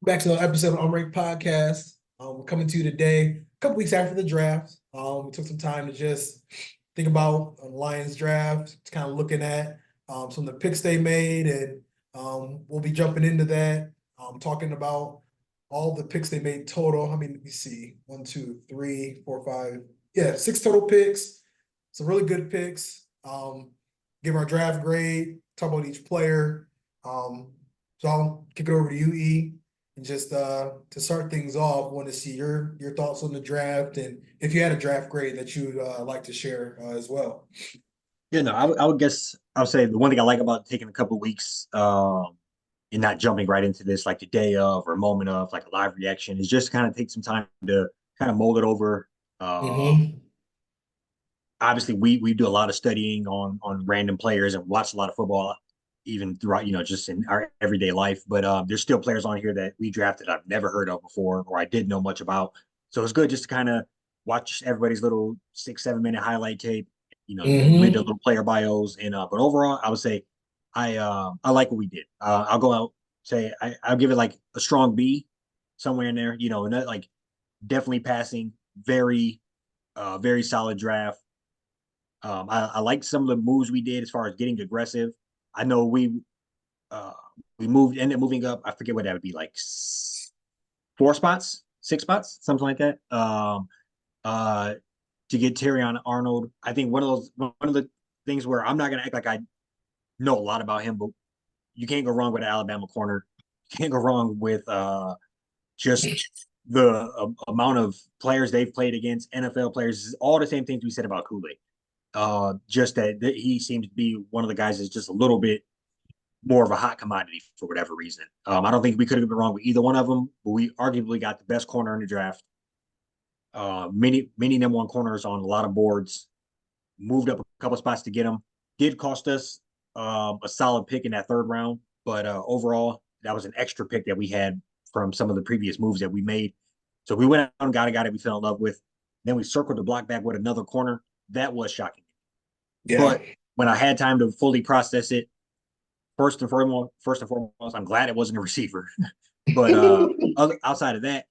Back to the episode of Unranked Podcast. We're coming to you today, a couple weeks after the draft. We took some time to just think about the Lions draft, kind of looking at some of the picks they made, and we'll be jumping into that, talking about all the picks they made total. I mean, let me see, one, two, three, four, five, yeah, six total picks. Some really good picks. Give our draft grade, talk about each player. So I'll kick it over to you, E. And just to start things off, want to see your thoughts on the draft and if you had a draft grade that you'd like to share as well. I would guess I would say the one thing I like about taking a couple weeks and not jumping right into this like the day of or moment of like a live reaction is just kind of take some time to kind of mold it over. Mm-hmm. Obviously, we do a lot of studying on random players and watch a lot of football even throughout just in our everyday life. But there's still players on here that we drafted I've never heard of before or I didn't know much about. So it's good just to kind of watch everybody's little 6 7 minute highlight tape. Read their Mm-hmm. little player bios and but overall, I would say I like what we did. I'll go out say I'll give it like a strong B somewhere in there. And that, like definitely passing, very solid draft. I liked some of the moves we did as far as getting aggressive. I know uh, ended up moving up. I forget what that would be like 4 spots, 6 spots, something like that. Uh, to get Terrion Arnold, I think one of the things where I'm not gonna act like I know a lot about him, but you can't go wrong with an Alabama corner. You can't go wrong with just the amount of players they've played against, NFL players. All the same things we said about Kool-Aid. Just that he seems to be one of the guys that's just a little bit more of a hot commodity for whatever reason. I don't think we could have been wrong with either one of them, but we arguably got the best corner in the draft. Many number one corners on a lot of boards. Moved up a couple spots to get them. Did cost us a solid pick in that third round, but overall, that was an extra pick that we had from some of the previous moves that we made. So we went out and got a guy that we fell in love with. Then we circled the block back with another corner. That was shocking. Yeah. But when I had time to fully process it, first and foremost, I'm glad it wasn't a receiver. But outside of that,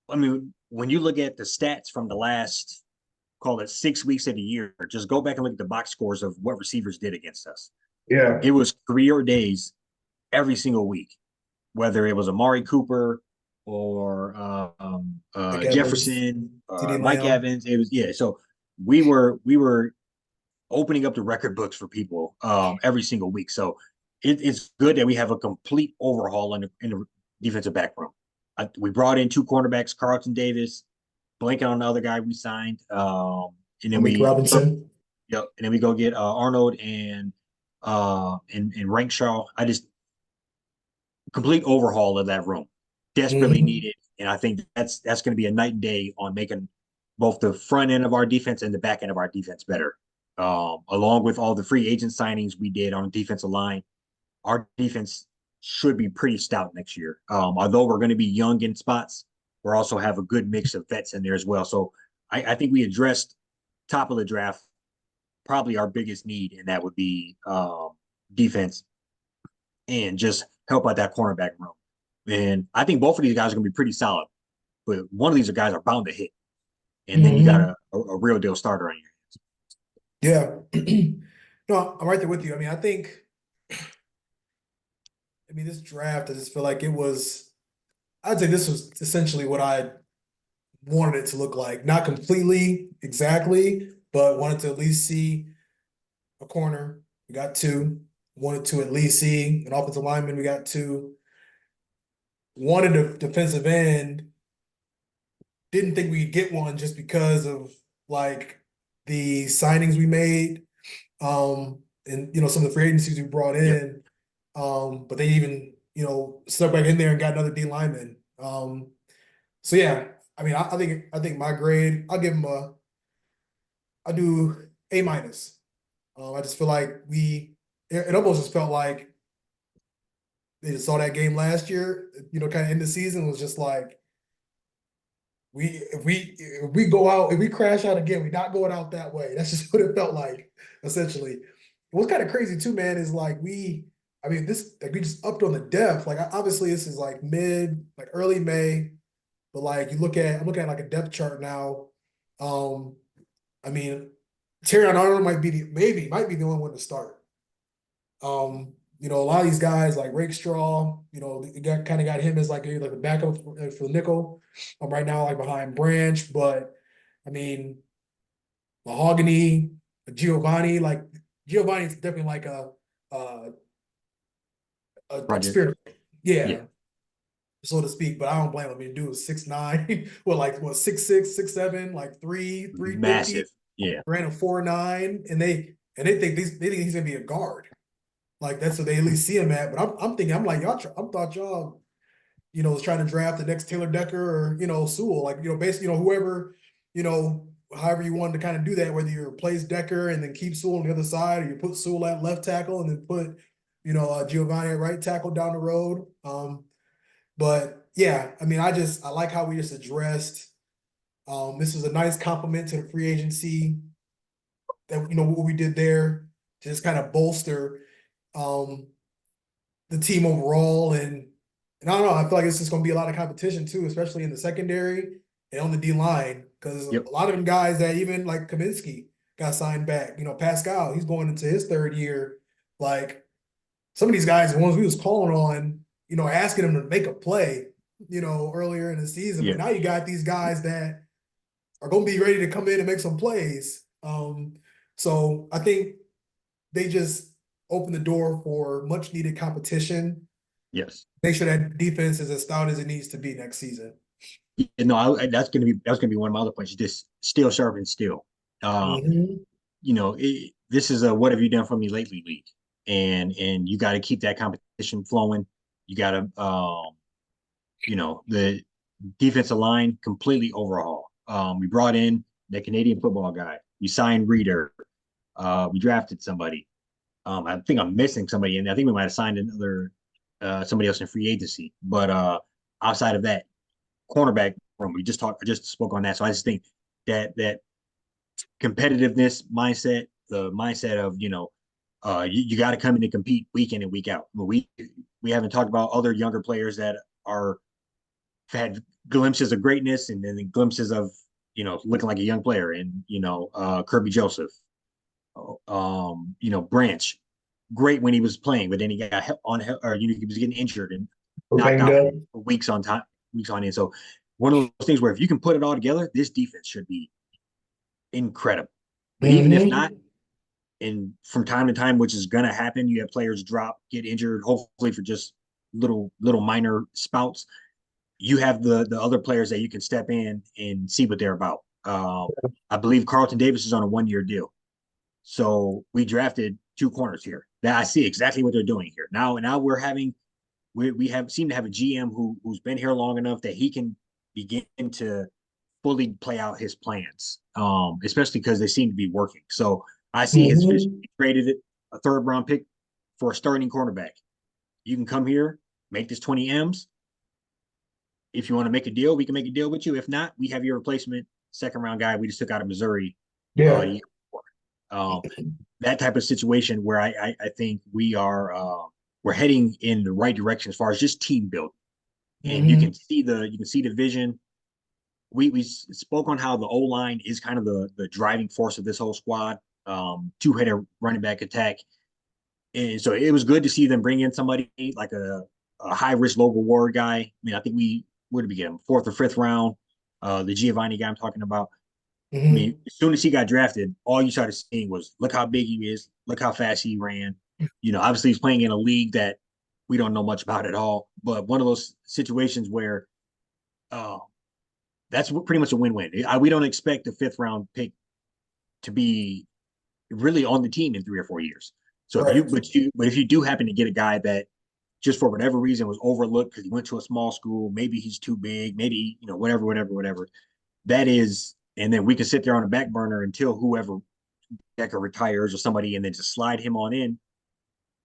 I mean, when you look at the stats from the last, call it 6 weeks of the year, just go back and look at the box scores of what receivers did against us. Yeah. It was career days every single week, whether it was Amari Cooper or Mike Evans, Jefferson TD or Mike Lamb. Evans. It was yeah. So we were opening up the record books for people every single week. So it's good that we have a complete overhaul in the defensive back room. We brought in two cornerbacks, Carlton Davis, blanking on the other guy we signed, and then Malik Robinson. and then we go get Arnold and Rakestraw. I just complete overhaul of that room, desperately Mm-hmm. needed, and I think that's going to be a night and day on making both the front end of our defense and the back end of our defense better. Along with all the free agent signings we did on the defensive line, our defense should be pretty stout next year. Although we're going to be young in spots, we also have a good mix of vets in there as well. So I think we addressed top of the draft probably our biggest need, and that would be defense and just help out that cornerback room. And I think both of these guys are going to be pretty solid, but one of these guys are bound to hit, and then you got Mm-hmm. a real deal starter on your Yeah. No, I'm right there with you. I mean, this draft, I just feel like I'd say this was essentially what I wanted it to look like. Not completely exactly, but wanted to at least see a corner. We got two. Wanted to at least see an offensive lineman. We got two. Wanted a defensive end. Didn't think we'd get one just because of like the signings we made, and some of the free agencies we brought hands. in. But they even stuck back in there and got another D lineman. So yeah, I mean, I think my grade, I do A minus. I just feel like it almost just felt like they just saw that game last year, kind of end the season was just like if we go out, if we crash out again, we're not going out that way. That's just what it felt like, essentially. What's kind of crazy too, man, is like I mean, this like we just upped on the depth. Like obviously this is like early May, but like I'm looking at like a depth chart now. Um, I mean, Terrion Arnold might be the only one to start. A lot of these guys like Rakestraw, they got him as like a backup for the nickel. Right now like behind Branch, but I mean Mahogany, Giovanni, like Giovanni's definitely like a, a Project. spirit, Yeah. yeah, so to speak. But I don't blame him. I mean, dude was 6'9", well, like what 6'6", 6'7", like 350, Massive. Yeah. ran a 4'9", and they think he's gonna be a guard. Like that's what they at least see him at. But I'm thinking I'm like I thought y'all was trying to draft the next Taylor Decker or Sewell, like basically whoever however you wanted to kind of do that, whether you replace Decker and then keep Sewell on the other side, or you put Sewell at left tackle and then put Giovanni at right tackle down the road. But yeah, I mean, I like how we just addressed. This is a nice compliment to the free agency that what we did there to just kind of bolster um, the team overall, and I don't know, I feel like it's just going to be a lot of competition too, especially in the secondary and on the D line, because Yep. a lot of them guys that even like Kaminsky got signed back. Pascal, he's going into his third year. Like some of these guys, the ones we was calling on, asking them to make a play, earlier in the season. But Yeah. now you got these guys that are going to be ready to come in and make some plays. So I think they just open the door for much needed competition. Yes. Make sure that defense is as stout as it needs to be next season. Yeah, no, that's gonna be one of my other points. Just still sharp and still. Um, Mm-hmm. this is a what have you done for me lately league, and you got to keep that competition flowing. You got to, the defensive line completely overhaul. We brought in the Canadian football guy. We signed Reader. We drafted somebody. I think I'm missing somebody, and I think we might have signed another somebody else in free agency. But outside of that, cornerback room, I just spoke on that. So I just think that competitiveness mindset, the mindset of you got to come in and compete week in and week out. We haven't talked about other younger players that are had glimpses of greatness and then glimpses of looking like a young player, and Kirby Joseph, Branch, great when he was playing, but then he got on or he was getting injured and knocked Banged out up. for weeks on end. So one of those things where if you can put it all together, this defense should be incredible. But even if Mm-hmm. not, and from time to time, which is gonna happen, you have players drop, get injured, hopefully for just little minor spouts. You have the other players that you can step in and see what they're about. I believe Carlton Davis is on a 1 year deal. So we drafted two corners here. That I see exactly what they're doing here. Now we have seem to have a GM who's been here long enough that he can begin to fully play out his plans. Especially because they seem to be working. So I see his vision. Mm-hmm. He traded a third round pick for a starting cornerback. You can come here, make this 20 M's. If you want to make a deal, we can make a deal with you. If not, we have your replacement second round guy we just took out of Missouri Yeah. year before. That type of situation where I think we're heading in the right direction as far as just team building, and Mm-hmm. you can see the vision. We spoke on how the O line is kind of the driving force of this whole squad. Two-header running back attack, and so it was good to see them bring in somebody like a high risk low reward guy. I mean, I think where did we get him? Fourth or fifth round. The Giovanni guy I'm talking about. I mean, Mm-hmm. as soon as he got drafted, all you started seeing was look how big he is, look how fast he ran. Obviously he's playing in a league that we don't know much about at all. But one of those situations where uh, that's pretty much a win-win. We don't expect a fifth round pick to be really on the team in 3 or 4 years. So Right. but if you do happen to get a guy that just for whatever reason was overlooked because he went to a small school, maybe he's too big, maybe whatever. That is, and then we can sit there on a back burner until whoever Decker retires or somebody, and then just slide him on in.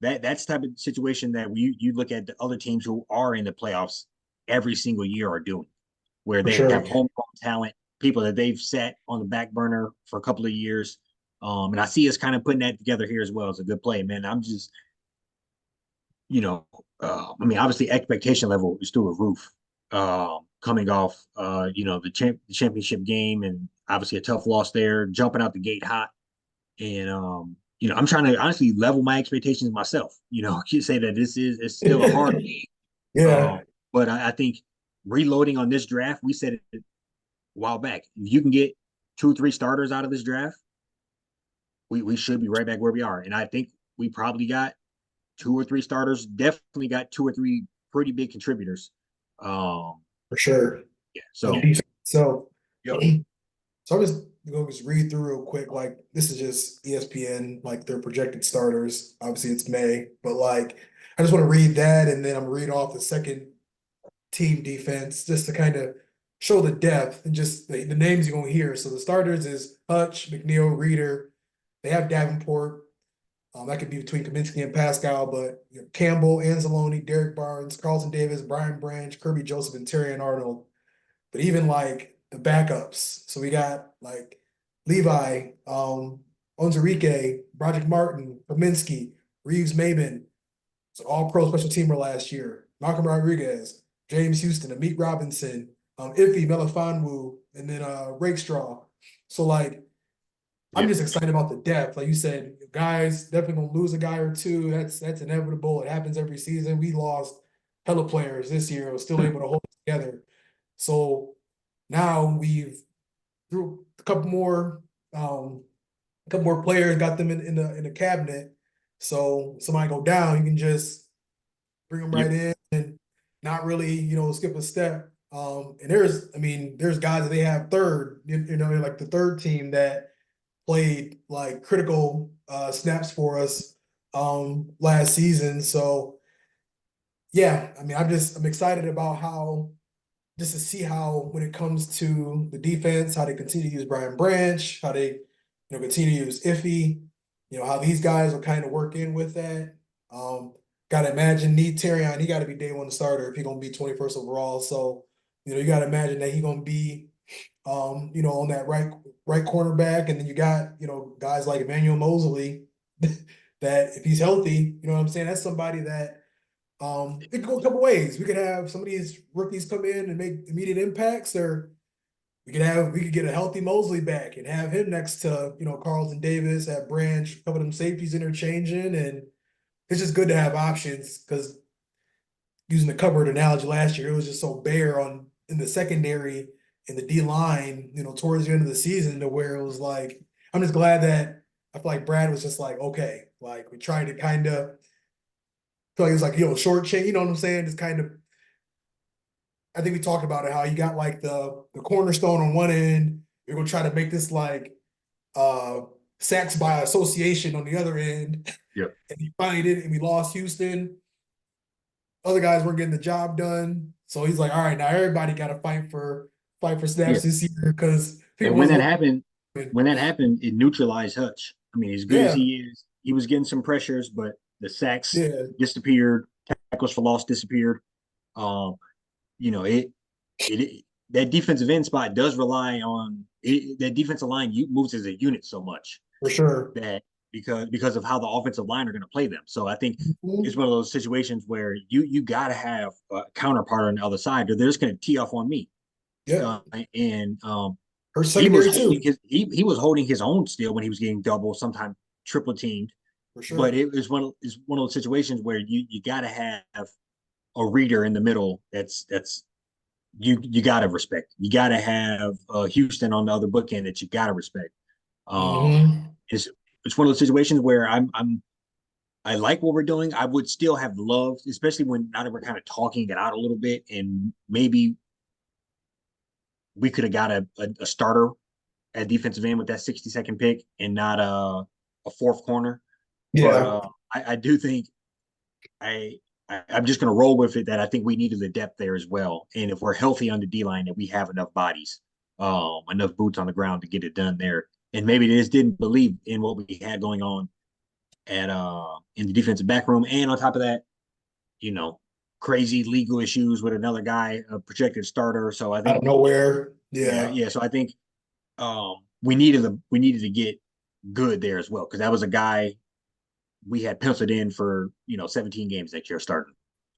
That's the type of situation that you look at the other teams who are in the playoffs every single year are doing, where For they sure. have homegrown talent, people that they've set on the back burner for a couple of years. And I see us kind of putting that together here as well. It's a good play, man. you know, I mean, obviously expectation level is through a roof. Coming off, the championship game, and obviously a tough loss there, jumping out the gate hot, and I'm trying to honestly level my expectations myself. You say that it's still a hard game, Yeah, but I think reloading on this draft, we said it a while back. If you can get 2 or 3 starters out of this draft, we should be right back where we are. And I think we probably got 2 or 3 starters, definitely got 2 or 3 pretty big contributors. Um, for sure. yeah. On the So, defense. So, yep, so I'm just gonna just read through real quick. Like this is just ESPN, like their projected starters. Obviously, it's May, but like I just want to read that, and then I'm gonna read off the second team defense just to kind of show the depth and just the names you're gonna hear. So the starters is Hutch, McNeil, Reeder. They have Davenport. That could be between Kaminsky and Pascal, but Campbell, Anzalone, Derek Barnes, Carlton Davis, Brian Branch, Kirby Joseph, and Terrion Arnold. But even like the backups, so we got like Levi, Onzarike, Broderick Martin, Kaminsky, Reeves Maben. So all pro special teamer last year. Malcolm Rodriguez, James Houston, Amit Robinson, Iffy Melifonwu, and then Rakestraw. So like I'm yep, just excited about the depth. Like you said, guys definitely gonna lose a guy or two. That's inevitable. It happens every season. We lost hella players this year. Was still able to hold it together. So now we've threw a couple more players, got them in the cabinet. So somebody go down, you can just bring them right yep, in and not really, skip a step. And I mean, there's guys that they have third, like the third team that played like critical snaps for us last season. So yeah, I mean, I'm excited about how just to see how when it comes to the defense, how they continue to use Brian Branch, how they continue to use Iffy, how these guys will kind of work in with that. Gotta imagine need Terrion, he gotta be day one starter if he's gonna be 21st overall. So, you gotta imagine that he's gonna be on that right cornerback, and then you got guys like Emmanuel Mosley that if he's healthy, you know what I'm saying. That's somebody that it could go a couple ways. We could have some of these rookies come in and make immediate impacts, or we could get a healthy Mosley back and have him next to Carlton Davis, have Branch, a couple of them safeties interchanging, and it's just good to have options because using the cupboard analogy last year, it was just so bare on in the secondary in the D line, towards the end of the season to where it was like, I'm just glad that I feel like Brad was just like, okay, like we tried to kind of feel like it was like, short chain, you know what I'm saying? Just kind of, I think we talked about it, how you got like the cornerstone on one end, you're gonna try to make this like uh sacks by association on the other end. yep. And he finally did it, and we lost Houston. Other guys weren't getting the job done. So he's like, all right, now everybody got to fight for Yeah. snaps this year because And people was hoping. when that happened, it neutralized Hutch. I mean, as good as Yeah, he is, he was getting some pressures, but the sacks yeah, disappeared, tackles for loss disappeared. Um, you know, it that defensive end spot does rely on that defensive line moves as a unit so much for sure. that because of how the offensive line are going to play them. So I think it's Mhm. one of those situations where you got to have a counterpart on the other side, or they're just going to tee off on me. Yep. Uh, and Her he was secondary too, holding he was holding his own still when he was getting double, sometimes triple teamed. for But sure. it's one of those situations where you got to have a reader in the middle that's you got to respect. You got to have Houston on the other bookend that you got to respect. Um, Hmm. it's it's one of those situations where I like what we're doing. I would still have loved, especially when now that we're kind of talking it out a little bit, and maybe we could have got a starter at defensive end with that 62nd pick and not a fourth corner. But Yeah, I do think I, I'm just going to roll with it that I think we needed the depth there as well. And if we're healthy on the D line, that we have enough bodies, enough boots on the ground to get it done there. And maybe they just didn't believe in what we had going on at in the defensive back room. And on top of that, you know, crazy legal issues with another guy, a projected starter. So I out of think, nowhere. yeah, Yeah, yeah. So I think we needed to get good there as well because that was a guy we had penciled in for 17 games next year starting.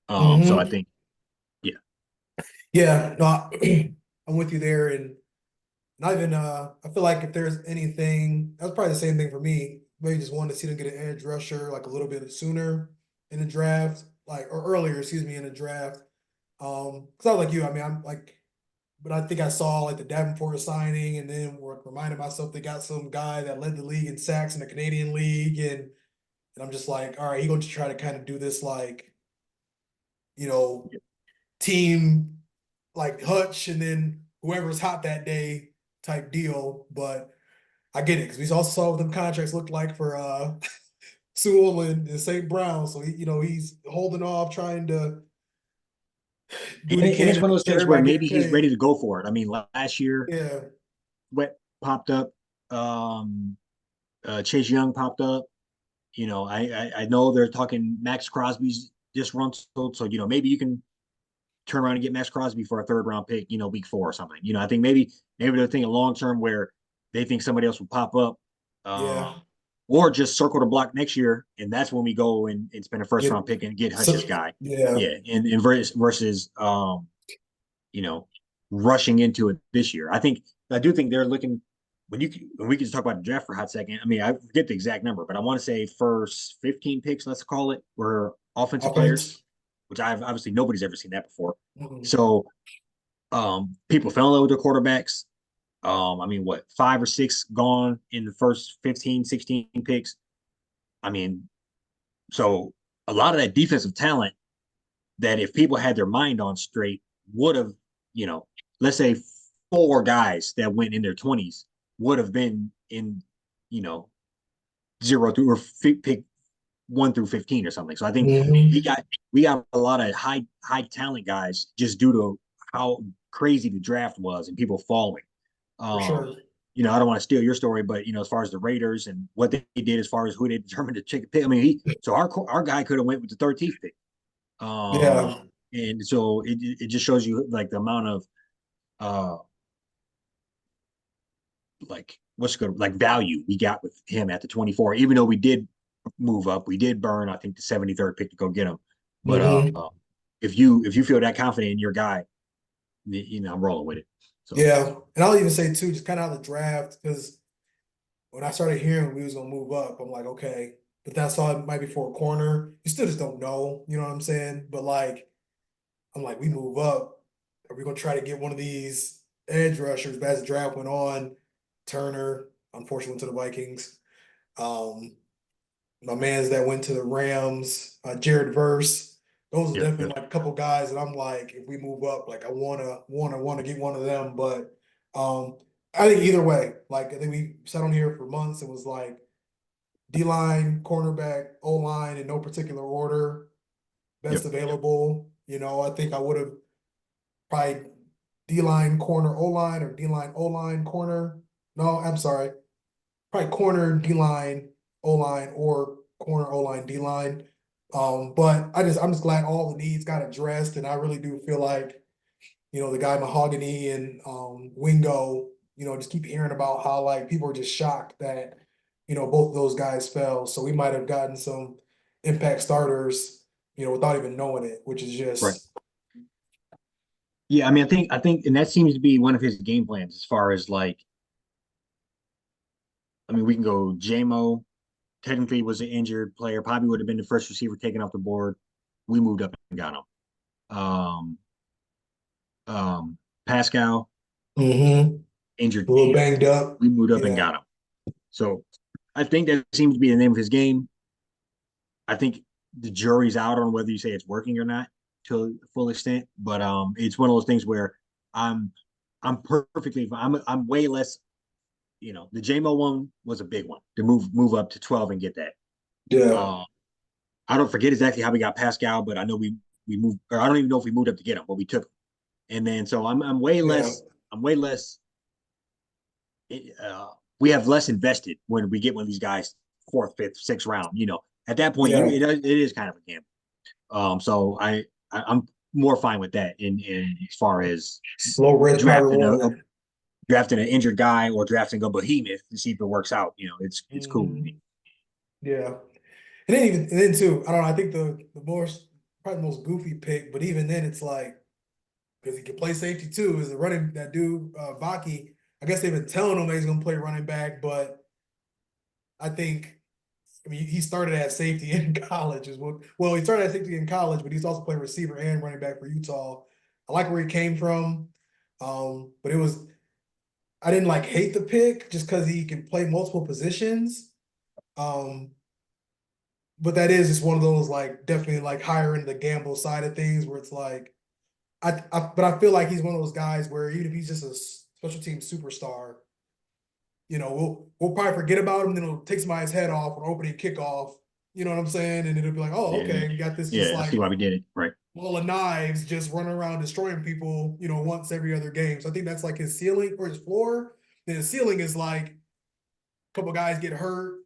So I Hmm. think, yeah, Yeah, no, I'm with you there, and not even I feel like if there's anything, that's probably the same thing for me. Maybe just wanted to see them get an edge rusher like a little bit sooner in the draft, like or earlier, excuse me, in the draft. Because I was like you, I mean, I'm like, but I think I saw like the Davenport signing, and then reminded myself they got some guy that led the league in sacks in the Canadian League, and I'm just like, all right, he going to try to kind of do this like, you know, team like Hutch, and then whoever's hot that day type deal. But I get it because we also saw what them contracts looked like for Sewell and St. Brown. So he's holding off, trying to do what he and can it's to one of make those sure things where everybody maybe getting he's ready paid. to go for it. I mean, last year, Yeah, Wet popped up, Chase Young popped up. I know they're talking Max Crosby's just run so maybe you can turn around and get Max Crosby for a third round pick, week 4 or something. I think maybe they're thinking long term where they think somebody else will pop up, yeah. or just circle the block next year, and that's when we go and spend a first Get round pick and get Hutch's so guy. yeah. Yeah, and versus you know rushing into it this year. I do think they're looking when we can just talk about the draft for a hot second. I mean, I forget the exact number, but I want to say first 15 picks, let's call it, were offensive players, Offense. which I've obviously nobody's ever seen that before. Mhm. So people fell in love with their quarterbacks. I mean, what, 5 or 6 gone in the first 15, 16 picks. I mean, so a lot of that defensive talent that if people had their mind on straight would have, you know, let's say 4 guys that went in their 20s would have been in, you know, 0 through or pick 1 through 15 or something. So I think we Mhm. got we got a lot of high talent guys just due to how crazy the draft was and people falling. For Um, sure. I don't want to steal your story, but as far as the Raiders and what they did as far as who they determined to pick, I mean, so our guy could have went with the 13th pick. Um, Yeah. and so it just shows you like the amount of uh like what's good like value we got with him at the 24, even though we did move up, we did burn, I think, the 73rd pick to go get him. But Hmm. if you feel that confident in your guy, I'm rolling with it. So Yeah. And I'll even say too, just kind of how the draft, because when I started hearing we was gonna move up, I'm like, okay, but that's all it might be for a corner. You still just don't know, you know what I'm saying? But like, I'm like, we move up. Are we gonna try to get one of these edge rushers? But as the draft went on, Turner, unfortunately, went to the Vikings. Um, my man's that went to the Rams, Jared Verse. Those are yep, definitely yep, like a couple guys that I'm like, if we move up, like I wanna get one of them. But I think either way, like I think we sat on here for months. It was like D line, cornerback, O line in no particular order, best yep, available. I think I would have probably D line, corner, O line, or D line, O line, corner. No, I'm sorry, probably corner, D line, O line, or corner, O line, D line. But I'm just glad all the needs got addressed, and I really do feel like the guy Mahogany and Wingo, just keep hearing about how like people are just shocked that both of those guys fell. So we might have gotten some impact starters, without even knowing it, which is right. just Yeah, I mean, I think, and that seems to be one of his game plans as far as like, I mean, we can go JMO. Technically, was an injured player. Probably would have been the first receiver taken off the board. We moved up and got him. Pascal, a injured little player. banged up. We moved up and Yeah, got him. So I think that seems to be the name of his game. I think the jury's out on whether you say it's working or not to a full extent, but it's one of those things where I'm I'm perfectly I'm way less. The JMO one was a big one to move up to 12 and get that. yeah, Uh, I don't forget exactly how we got Pascal, but I know we moved, or I don't even know if we moved up to get him, but we took him. And then so I'm way yeah, less. I'm way less. Uh, we have less invested when we get one of these guys 4th, 5th, 6th round. At that point, yeah. it is kind of a gamble. So I'm more fine with that in as far as Low risk, high drafting a reward. drafting an injured guy or drafting a behemoth to see if it works out. It's cool with me. Hmm. Yeah. and then too, I don't know, I think the most probably the most goofy pick, but even then it's like because he can play safety too, is the running that dude Baki. I guess they've been telling him that he's gonna play running back, but I think I mean he started at safety in college as well. He started at safety in college, but he's also playing receiver and running back for Utah. I like where he came from. But it was I didn't like hate the pick just because he can play multiple positions. Um, but that is just one of those like definitely like higher in the gamble side of things where it's like but I feel like he's one of those guys where even if he's just a special team superstar, we'll probably forget about him, then it'll take somebody's head off on opening kickoff. You know what I'm saying? And it'll be like, oh, Yeah, okay, we got this just yeah, I see like why we did it. Right. wall of knives just running around destroying people, once every other game. So I think that's like his ceiling or his floor. Then his ceiling is like a couple guys get hurt,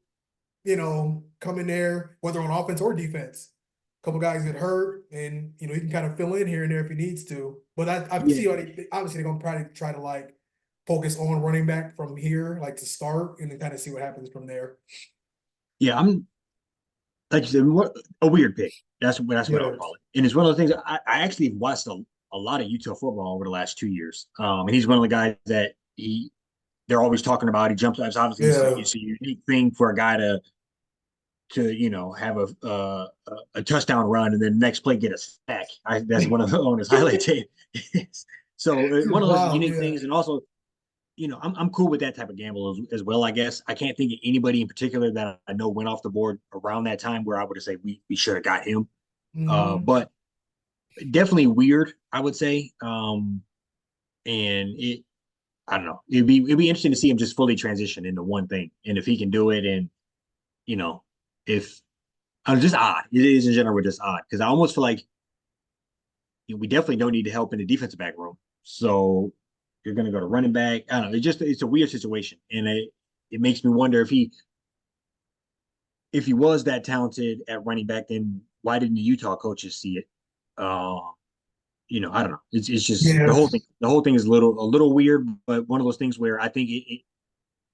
come in there, whether on offense or defense. A couple guys get hurt, and he can kind of fill in here and there if he needs to. But I Yeah, see obviously they're gonna probably try to like focus on running back from here, like to start, and then kind of see what happens from there. yeah. I'm like you said, a weird pick. That's what I'll Yeah, call it. And it's one of those things. I actually watched a lot of Utah football over the last 2 years. And he's one of the guys that they're always talking about. He jumps. It's obviously yeah, it's a unique thing for a guy to have a touchdown run and then next play get a sack. That's one of the on his highlight tape. So one of those wow, unique yeah. things, and also I'm cool with that type of gamble as well. I guess I can't think of anybody in particular that I know went off the board around that time where I would have said we should have got him. Hmm. But definitely weird, I would say. And it I don't know. It'd be interesting to see him just fully transition into one thing, and if he can do it, and you know if just odd. It is in general just odd because I almost feel like we definitely don't need help in the defensive back room. So you're going to go to running back. I don't know. It's a weird situation, and it makes me wonder if he was that talented at running back, then why didn't the Utah coaches see it? Uh, I don't know. It's just the Yeah, whole thing. The whole thing is a little weird, but one of those things where I think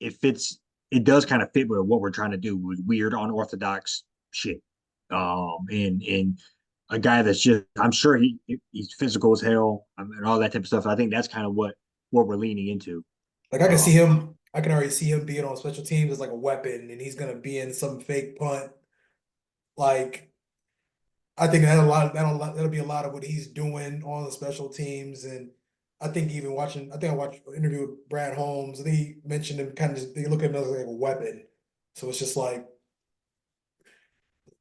it fits. It does kind of fit with what we're trying to do with weird, unorthodox shit. And a guy that's just, I'm sure he's physical as hell, and all that type of stuff. I think that's kind of what we're leaning into. like I can Uh, see him. I can already see him being on special teams as like a weapon, and he's gonna be in some fake punt. Like I think that'll be a lot of what he's doing on the special teams, and I think even watching, I think I watched an interview with Brad Holmes, and he mentioned him kind of just they look at him as like a weapon. So it's just like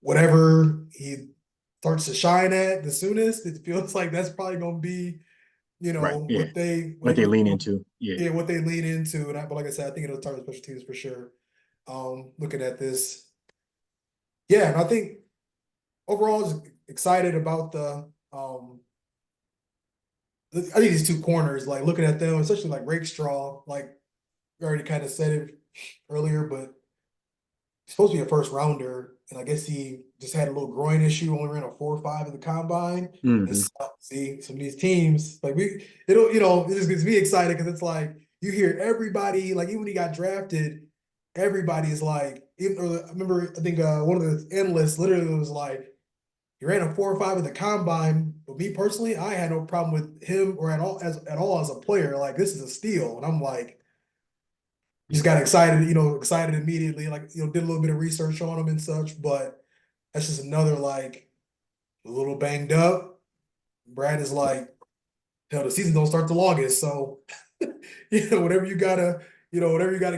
whatever he starts to shine at the soonest, it feels like that's probably gonna be right. Yeah. what they What they lean into. Yeah. yeah what they lean into, but like I said, I think it'll target special teams for sure. Looking at this, yeah, and I think overall just excited about the I think these two corners, like looking at them, especially like Rakestraw, like you already kind of said it earlier, but he's supposed to be a first rounder, and I guess he just had a little groin issue, only ran a 4.5 in the combine. And Hmm. so, see some of these teams, like it just gets me excited because it's like you hear everybody, like even when he got drafted, everybody is like, I remember I think one of the analysts literally was like, he ran a 4.5 in the combine, but me personally, I had no problem with him or at all as a player. Like this is a steal, and I'm like, just Yeah. got excited, excited immediately. Like did a little bit of research on him and such, but that's just another like a little banged up. Brad is like, hell, the season don't start till August, so whatever you gotta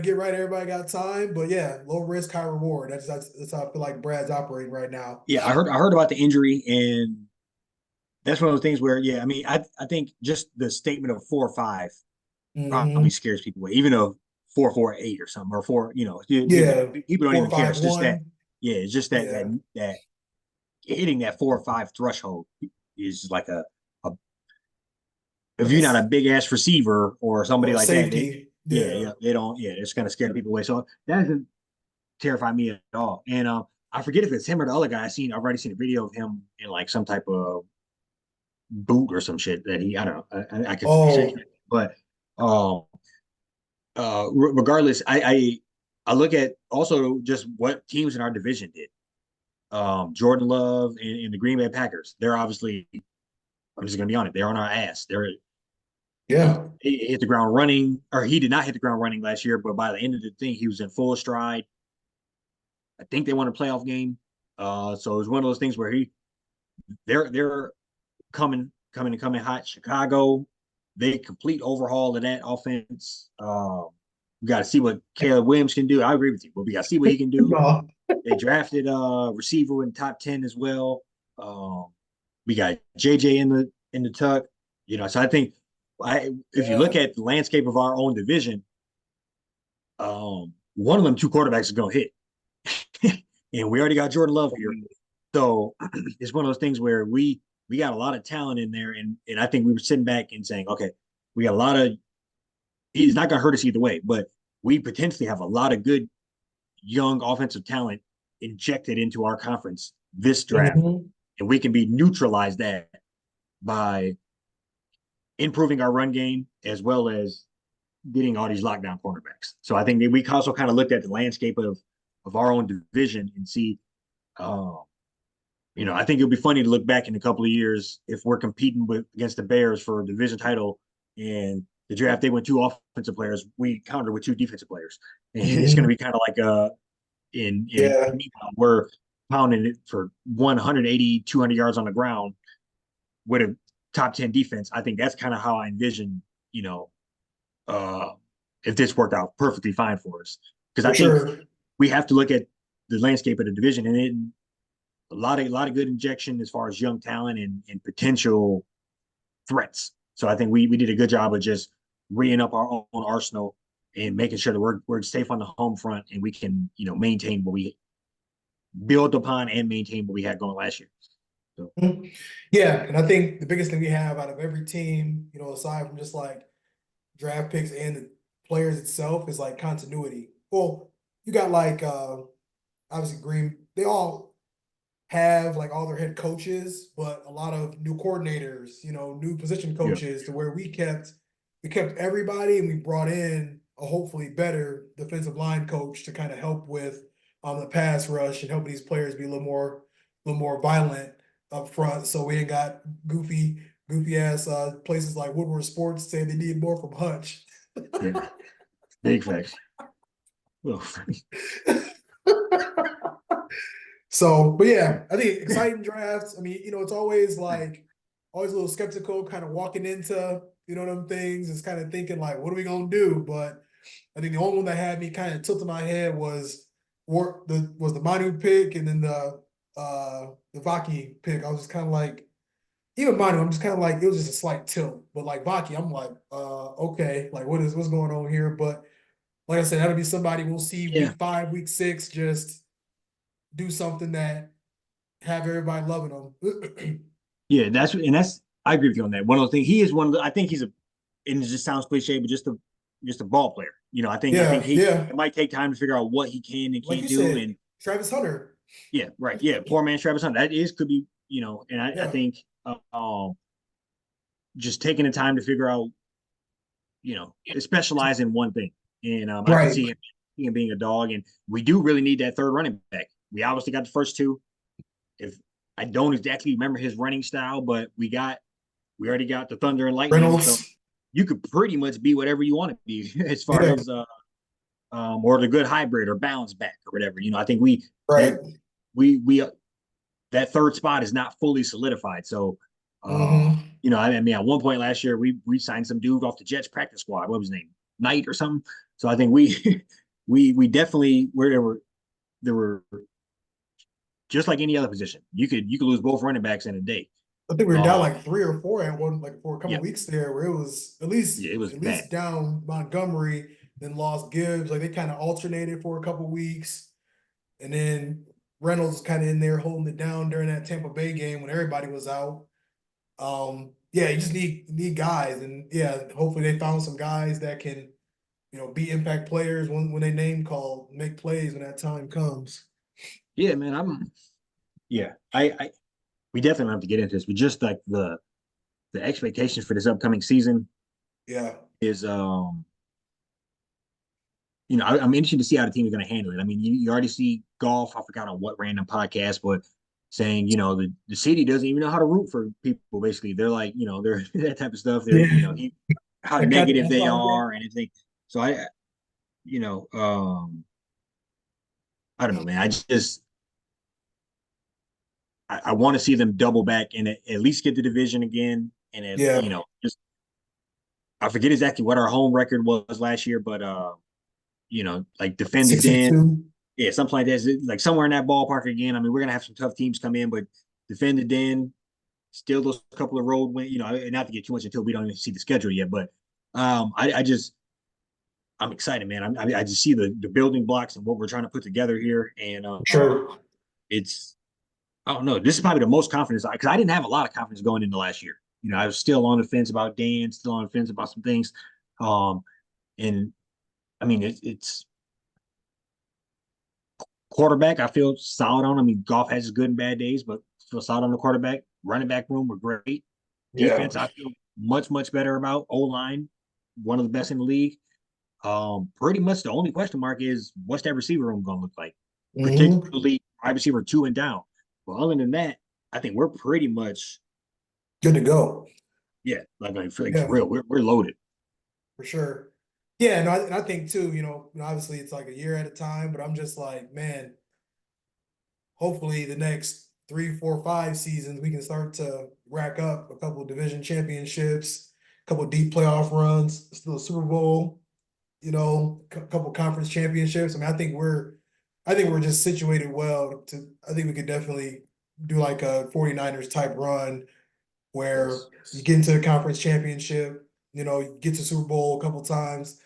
get right. Everybody got time, but yeah, low risk, high reward. That's how I feel like Brad's operating right now. Yeah. I heard about the injury, and that's one of those things where, yeah, I mean, I think just the statement of 4 or 5 probably Hmm. scares people away, even though 4.48 or something, or four, Yeah, people don't four even care. five It's just that, one. yeah, it's just Yeah, that hitting that 4 or 5 threshold is like a if like you're not a big ass receiver or somebody or like that, safety. yeah, Yeah. yeah, they don't, yeah, it's gonna scare people away. So that doesn't terrify me at all. And I forget if it's him or the other guy. I've already seen a video of him in like some type of boot or some shit that he, I don't know, I could send Oh, you, but um, regardless, I look at also just what teams in our division did. Jordan Love and the Green Bay Packers. They're obviously, I'm just gonna be honest, they're on our ass. Yeah. He hit the ground running, or he did not hit the ground running last year, but by the end of the thing, he was in full stride. I think they won a playoff game. So it was one of those things where they're coming hot. Chicago, they complete overhaul of that offense. We got to see what Caleb Williams can do. I agree with you, but we got to see what he can do. No. They drafted a receiver in the top 10 as well. We got JJ in the tuck. So I think if you look Yeah. at the landscape of our own division, one of them two quarterbacks is gonna hit. And we already got Jordan Love here. So it's one of those things where we got a lot of talent in there, and I think we were sitting back and saying, okay, we got a lot of. It's not going to hurt us either way, but we potentially have a lot of good young offensive talent injected into our conference this draft, Mhm. and we can be neutralize that by improving our run game as well as getting all these lockdown cornerbacks. So I think that we also kind of looked at the landscape of our own division and see. Uh, I think it'll be funny to look back in a couple of years if we're competing against the Bears for a division title and the draft they went two offensive players, we countered with two defensive players, and it's going to Mhm. be kind of like in Yeah. we're pounding it for 180, 200 yards on the ground with a top 10 defense. I think that's kind of how I envision, uh, if this worked out perfectly fine for us, because For I think sure. we have to look at the landscape of the division and a lot of good injection as far as young talent and potential threats. So I think we did a good job of just reing up our own arsenal and making sure that we're safe on the home front and we can maintain what we build upon and maintain what we had going last year. So Mhm. Yeah, and I think the biggest thing we have out of every team, aside from just like draft picks and the players itself, is like continuity. Well, you got like obviously Green, they all have like all their head coaches, but a lot of new coordinators, new position yeah, coaches, to where we kept everybody, and we brought in a hopefully better defensive line coach to kind of help with the pass rush and help these players be a little more violent up front. So we ain't got goofy ass places like Woodward Sports saying they need more from Hutch. yeah, big facts. Well, So, but yeah, I think exciting drafts. I mean, it's always a little skeptical, kind of walking into, them things. It's kind of thinking like, what are we gonna do? But I think the only one that had me kind of tilting my head was the Manu pick, and then the Vaki pick. I was just kind of like, even Manu, I'm just kind of like, it was just a slight tilt. But like Vaki, I'm like, okay, like what's going on here? But like I said, that'll be somebody we'll see yeah, week 5, week 6, just do something that have everybody loving them. yeah. That's I agree with you on that. One of the things he is one of the. I think he's and it just sounds cliche, but just a ball player. I think Yeah, he yeah. it might take time to figure out what he can and Like can't you do, said, and Travis Hunter. yeah, right. Yeah, poor man Travis Hunter. That is could be, and I Yeah. think just taking the time to figure out, specialize in one thing. And I can Right. see him being a dog. And we do really need that third running back. We obviously got the first two. If I don't exactly remember his running style, but we already got the Thunder and Lightning. So Reynolds. you could pretty much be whatever you want to be as far Yeah. as or the good hybrid or balance back or whatever. I think Right. that we that third spot is not fully solidified. So, Mm-hmm. I mean, at one point last year, we signed some dude off the Jets practice squad. What was his name? Knight or something. So I think we we definitely where there were just like any other position. You could lose both running backs in a day. I think we were down Um, like 3 or 4 at one, like for a couple yeah, of weeks there, where it was at least yeah, it was at bad. least down Montgomery, then lost Gibbs. Like they kind of alternated for a couple of weeks, and then Reynolds kind of in there holding it down during that Tampa Bay game when everybody was out. Yeah, you just need guys, and yeah, hopefully they found some guys that can, be impact players when they name call, make plays when that time comes. Yeah, man. Yeah. I we definitely have to get into this, but just like the expectations for this upcoming season Yeah. is I'm interested to see how the team is going to handle it. I mean, you already see golf. I forgot on what random podcast, but saying, the city doesn't even know how to root for people. Basically, they're like, they're that type of stuff. They're, Yeah, how I got negative I they saw that. are and everything. So you know, um, I don't know, man. I want to see them double back and at least get the division again. And Yeah, just I forget exactly what our home record was last year, but like defend the six and den. two. Yeah, something like that. Like somewhere in that ballpark again. I mean, we're gonna have some tough teams come in, but defend the den, still those couple of road wins. Not to get too much until we don't even see the schedule yet, but I'm excited, man. I just see the building blocks and what we're trying to put together here, and Sure. it's I don't know. This is probably the most confidence because I didn't have a lot of confidence going into last year. I was still on the fence about Dan, still on the fence about some things, um, and I mean it's quarterback. I feel solid on. I mean, golf has its good and bad days, but feel solid on the quarterback. Running back room were great. Yeah. Defense, I feel much better about. O line, one of the best in the league. Pretty much the only question mark is what's that receiver room going to look like, Hmm. particularly wide receiver 2 and down. But other than that, I think we're pretty much Good to go. yeah, like for Yeah, real, we're loaded. for sure. Yeah, no, and I think too, obviously it's like a year at a time, but I'm just like, man, hopefully the next 3, 4, 5 seasons we can start to rack up a couple of division championships, a couple of deep playoff runs, still a Super Bowl, couple conference championships. I mean, I think we're just situated well to. I think we could definitely do like a 49ers type run where Yes. you get into the conference championship, you get to Super Bowl a couple times.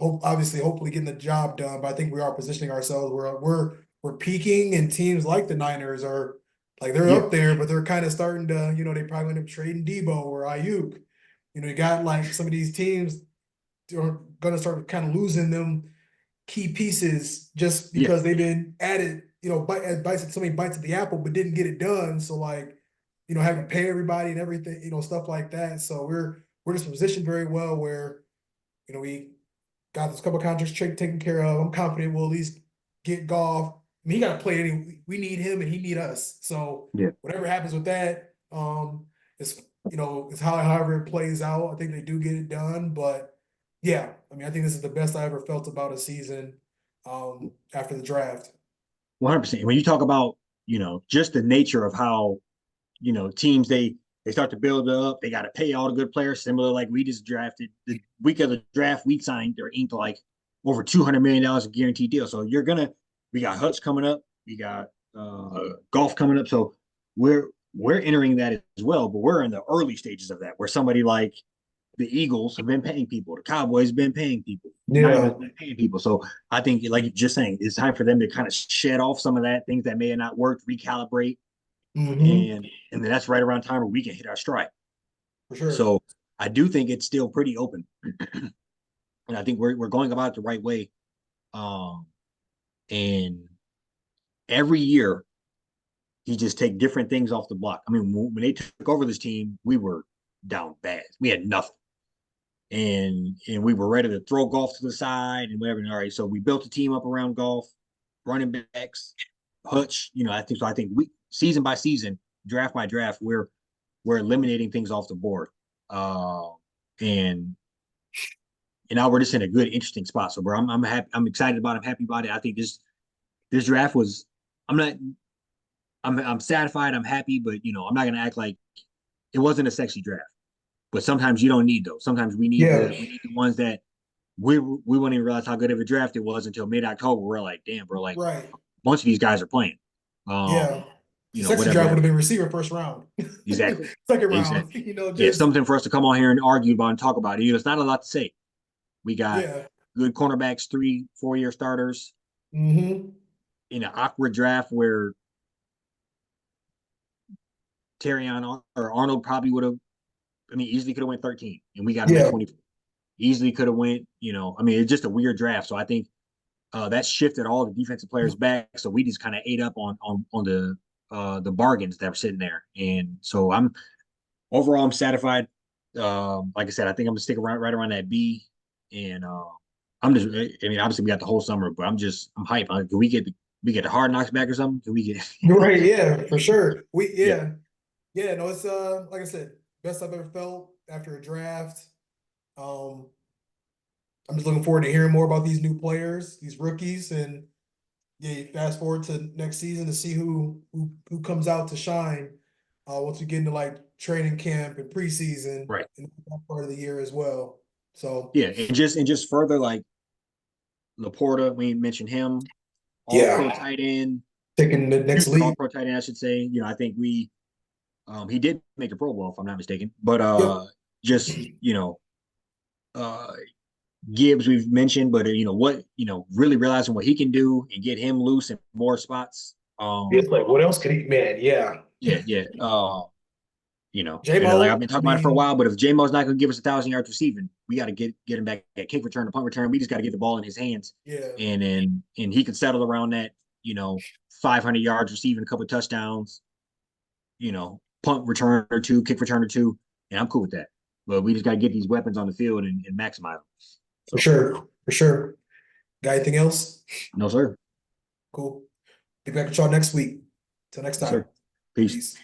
Obviously, hopefully getting the job done, but I think we are positioning ourselves where we're peaking, and teams like the Niners are like they're Yeah. up there, but they're kind of starting to, they probably end up trading Debo or Ayuk. You got like some of these teams are gonna start kind of losing them key pieces just Yeah. because they've been added, bites so many bites at the apple, but didn't get it done. So like, having to pay everybody and everything, stuff like that. So we're just positioned very well where, we got this couple contracts taken care of. I'm confident we'll at least get golf. I mean, he got to play any. We need him and he need us. So Yeah. whatever happens with that, it's it's however it plays out. I think they do get it done, but yeah, I mean, I think this is the best I ever felt about a season after the draft. 100%. When you talk about, just the nature of how, teams they start to build up, they got to pay all the good players, similar like we just drafted the week of the draft, we signed or inked like over $200 million in guaranteed deal. So we got Hutch coming up, we got golf coming up. So we're entering that as well, but we're in the early stages of that where somebody like the Eagles have been paying people, the Cowboys have been paying people, Niners Yeah. have been paying people. So I think, like you're just saying, it's time for them to kind of shed off some of that things that may have not worked, recalibrate, Hmm. and then that's right around time where we can hit our stride. For sure. So I do think it's still pretty open, and I think we're going about it the right way. Um, and every year he just take different things off the block. I mean, when they took over this team, we were down bad. We had nothing. And we were ready to throw golf to the side and whatever. And all right, so we built a team up around golf, running backs, Hutch. I think we season by season, draft by draft, we're eliminating things off the board, uh, and now we're just in a good, interesting spot. So, bro, I'm happy. I'm excited about it. I'm happy about it. I think this draft was. I'm not. I'm satisfied. I'm happy, but I'm not gonna act like it wasn't a sexy draft. But sometimes you don't need those. Sometimes Yeah. we need the ones that we wouldn't even realize how good of a draft it was until mid October. We're like, damn, bro, like Right. a bunch of these guys are playing. Yeah. Um, The sexy whatever, draft would whatever. have been receiver first round, Exactly. second round. Exactly. Yeah, Just something for us to come on here and argue about and talk about. It's not a lot to say. We got yeah. good cornerbacks, 3, 4 year starters Hmm. in an awkward draft where Terrion or Arnold probably would have, I mean, easily could have went 13 and we got him at Yeah. 20. Easily could have went, I mean, it's just a weird draft. So I think that shifted all the defensive players back. So we just kind of ate up on the bargains that were sitting there. And so I'm satisfied. Like I said, I think I'm gonna stick around right around that B. And I'm just, I mean, obviously we got the whole summer, but I'm hyped. Can we get the Hard Knocks back or something? Can we get? Right, yeah, for sure. Yeah, Yeah, no, it's like I said, best I've ever felt after a draft. Um, I'm just looking forward to hearing more about these new players, these rookies, and yeah, you fast forward to next season to see who comes out to shine. Once we get into like training camp and preseason right. and that part of the year as well. So Yeah, and just further like Laporta, we mentioned him, All Pro yeah, tight end, taking the next future All lead. Pro tight end, I should say. I think he did make a Pro Bowl if I'm not mistaken, but Yep, just uh Gibbs we've mentioned, but what really realizing what he can do and get him loose in more spots. it's like what else could he? Man, yeah, Yeah, yeah. J And like I've Mo. been I talking about it for a mean, while, but if J-Mo's not going to give us 1,000 yards receiving, we got to get him back at kick return or punt return. We just got to get the ball in his hands, yeah, and he could settle around that, 500 yards receiving, a couple of touchdowns, punt return or two, kick return or two, and I'm cool with that. But we just got to get these weapons on the field and maximize them. for So, sure, for sure. Got anything else? no, sir. Cool. Be back with y'all next week. Till next Yes, time. sir. Peace. Peace.